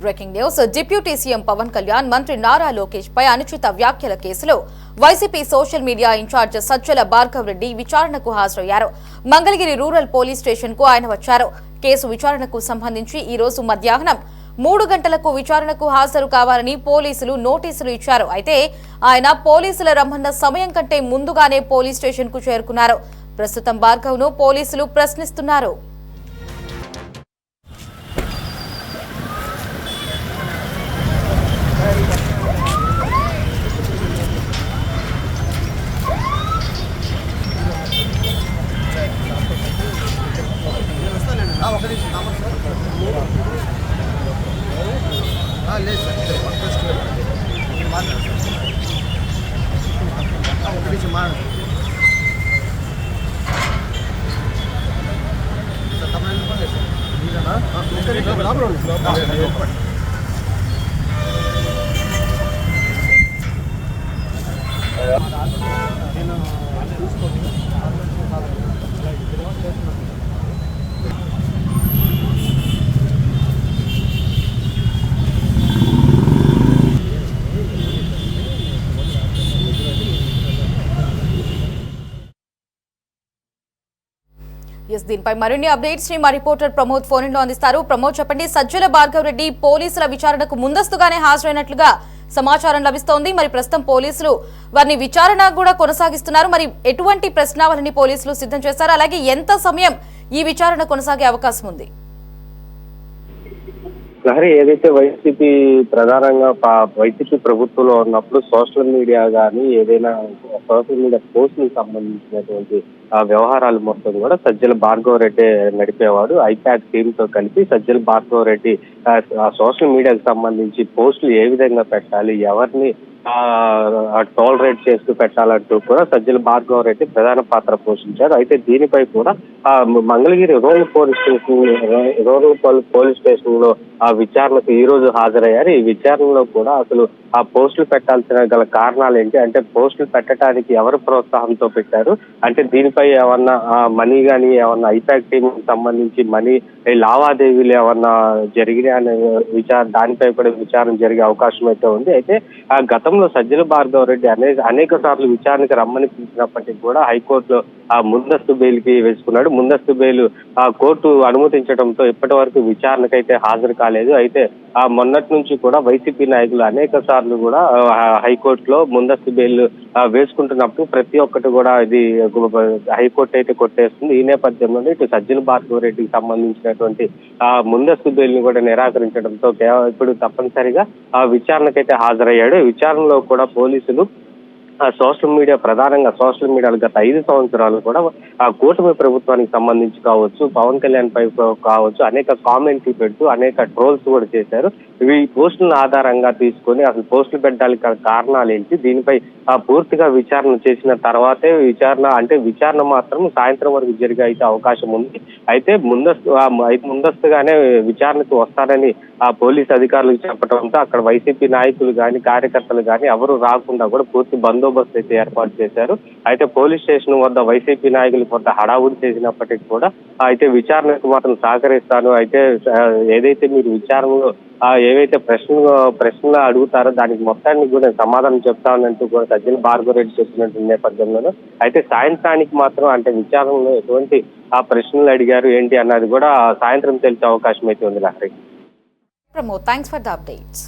Breaking news. Deputy CM Pawan Kalyan మంత్రి నారా లోకేష్ పై అనుచిత వ్యాఖ్యల కేసులో YCP social media incharge Sajjala Bhargav Reddy విచారణకు హాజరయ్యారు. మంగళగిరి రూరల్ పోలీస్ స్టేషన్ కు ఆయన వచ్చారు. కేసు విచారణకు సంబంధించి ఈ రోజు మధ్యాహ్నం 3 గంటలకు విచారణకు హాజరు కావాలని పోలీసులు నోటీసులు ఇచ్చారు. అయితే ఆయన పోలీసుల రమ్మన్న సమయం కంటే ముందుగానే పోలీస్ స్టేషన్ కు చేరుకున్నారు. ప్రస్తుతం భార్గవ్ ను పోలీసులు ప్రశ్నిస్తున్నారు. దీనిపై మరిన్ని అప్డేట్స్ ని మా రిపోర్టర్ ప్రమోద్ ఫోన్ లో అందిస్తారు. ప్రమోద్, చెప్పండి. సజ్జల భార్గవ్ రెడ్డి పోలీసుల విచారణకు ముందస్తుగానే హాజరైనట్లుగా సమాచారం లభిస్తోంది. మరి ప్రస్తుతం పోలీసులు వారిని విచారణ కూడా కొనసాగిస్తున్నారు. మరి ఎటువంటి ప్రశ్నావళిని పోలీసులు సిద్ధం చేస్తారు? అలాగే ఎంత సమయం ఈ విచారణ కొనసాగే అవకాశం ఉంది? లహరి, ఏదైతే వైసీపీ ప్రధానంగా వైసీపీ ప్రభుత్వంలో ఉన్నప్పుడు సోషల్ మీడియా కానీ ఏదైనా సోషల్ మీడియా పోస్టులకు సంబంధించినటువంటి ఆ వ్యవహారాలు మొత్తం కూడా సజ్జల భార్గవ్ రెడ్డి నడిపేవాడు. ఐప్యాక్ టీమ్ తో కలిపి సజ్జల భార్గవ్ రెడ్డి ఆ సోషల్ మీడియాకి సంబంధించి పోస్టులు ఏ విధంగా పెట్టాలి, ఎవరిని టాలరేట్ చేస్తూ పెట్టాలంటూ కూడా సజ్జల భార్గవ్ రెడ్డి ప్రధాన పాత్ర పోషించారు. అయితే దీనిపై కూడా మంగళగిరి రూరల్ పోలీస్ స్టేషన్ లో ఆ విచారణకు ఈ రోజు హాజరయ్యారు. ఈ విచారణలో కూడా అసలు ఆ పోస్టులు పెట్టాల్సిన గల కారణాలు ఏంటి, అంటే పోస్టులు పెట్టడానికి ఎవరు ప్రోత్సాహంతో పెట్టారు, అంటే దీనిపై ఏమన్నా మనీ కానీ ఏమన్నా ఐపాక్ టీమ్ సంబంధించి మనీ లావాదేవీలు ఏమన్నా జరిగినాయి అనే దానిపై కూడా విచారణ జరిగే అవకాశం అయితే ఉంది. అయితే ఆ గతంలో సజ్జల భార్గవ్ రెడ్డి అనేక సార్లు విచారణకు రమ్మని పిలిచినప్పటికీ కూడా హైకోర్టులో ఆ ముందస్తు బెయిల్ కి వేసుకున్నాడు. ముందస్తు బెయిల్ ఆ కోర్టు అనుమతించడంతో ఇప్పటి వరకు విచారణకైతే హాజరు కాలేదు. అయితే ఆ మొన్నటి నుంచి కూడా వైసీపీ నాయకులు అనేక సార్లు కూడా హైకోర్టులో ముందస్తు బెయిల్ వేసుకుంటున్నప్పుడు ప్రతి ఒక్కటి కూడా ఇది హైకోర్టు అయితే కొట్టేస్తుంది. ఈ నేపథ్యంలో ఇటు సజ్జల భార్గవ్ రెడ్డికి సంబంధించినటువంటి ఆ ముందస్తు బెయిల్ ని కూడా నిరాకరించడంతో ఇప్పుడు తప్పనిసరిగా ఆ విచారణకైతే హాజరయ్యాడు. విచారణలో కూడా పోలీసులు సోషల్ మీడియా ప్రధానంగా సోషల్ మీడియాలో గత 5 సంవత్సరాలు కూడా ఆ కూటమి ప్రభుత్వానికి సంబంధించి కావచ్చు, పవన్ కళ్యాణ్ పై కావచ్చు అనేక కామెంట్లు పెడుతూ అనేక ట్రోల్స్ కూడా చేశారు. ఇవి పోస్టులను ఆధారంగా తీసుకొని అసలు పోస్టులు పెట్టడానికి కారణాలు ఏంటి, దీనిపై పూర్తిగా విచారణ చేసిన తర్వాతే విచారణ మాత్రం సాయంత్రం వరకు జరిగే అయితే అవకాశం ఉంది. అయితే ముందస్తుగానే విచారణకు వస్తారని ఆ పోలీస్ అధికారులకు చెప్పడంతో అక్కడ వైసీపీ నాయకులు కానీ కార్యకర్తలు కానీ ఎవరు రాకుండా కూడా పూర్తి బందోబస్తు అయితే ఏర్పాటు చేశారు. అయితే పోలీస్ స్టేషన్ వద్ద వైసీపీ నాయకులు కొంత హడావుడి చేసినప్పటికీ కూడా అయితే విచారణకు మాత్రం సహకరిస్తాను, అయితే ఏదైతే మీరు విచారణలో ఏవైతే ప్రశ్నలు అడుగుతారో దానికి మొత్తానికి కూడా సమాధానం చెప్తానంటూ కూడా సజ్జల భార్గవ్ రెడ్డి చెప్పినటువంటి నేపథ్యంలోనూ అయితే సాయంత్రానికి మాత్రం అంటే విచారణలో ఎటువంటి ఆ ప్రశ్నలు అడిగారు ఏంటి అన్నది కూడా సాయంత్రం తెలిసే అవకాశం అయితే ఉంది. Lahari, Pramod, thanks for the updates.